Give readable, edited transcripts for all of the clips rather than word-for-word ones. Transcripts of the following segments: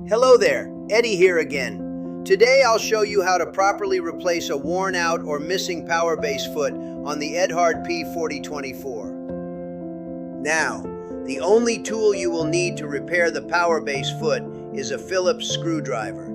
Hello there, Eddie here again. Today I'll show you how to properly replace a worn out or missing power base foot on the Edhard P-4024. Now, the only tool you will need to repair the power base foot is a Phillips screwdriver.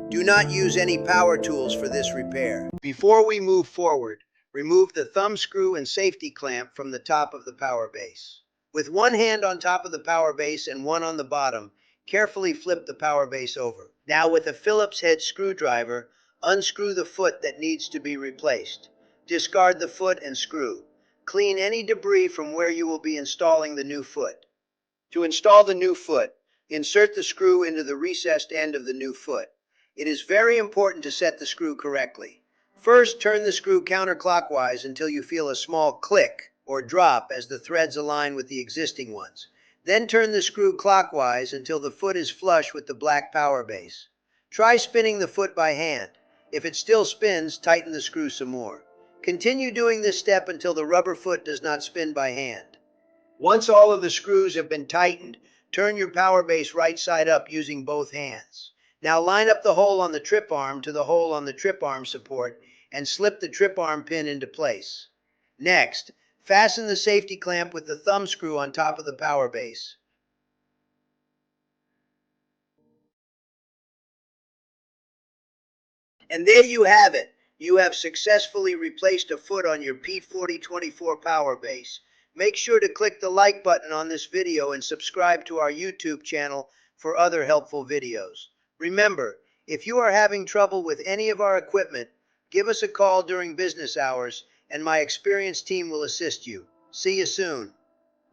Do not use any power tools for this repair. Before we move forward, remove the thumb screw and safety clamp from the top of the power base. With one hand on top of the power base and one on the bottom, carefully flip the power base over. Now with a Phillips head screwdriver, unscrew the foot that needs to be replaced. Discard the foot and screw. Clean any debris from where you will be installing the new foot. To install the new foot, insert the screw into the recessed end of the new foot. It is very important to set the screw correctly. First, turn the screw counterclockwise until you feel a small click or drop as the threads align with the existing ones. Then turn the screw clockwise until the foot is flush with the black power base. Try spinning the foot by hand. If it still spins, tighten the screw some more. Continue doing this step until the rubber foot does not spin by hand. Once all of the screws have been tightened, turn your power base right side up using both hands. Now line up the hole on the trip arm to the hole on the trip arm support and slip the trip arm pin into place. Next, fasten the safety clamp with the thumb screw on top of the power base. And there you have it. You have successfully replaced a foot on your P-4024 power base. Make sure to click the like button on this video and subscribe to our YouTube channel for other helpful videos. Remember, if you are having trouble with any of our equipment, give us a call during business hours and my experienced team will assist you. See you soon.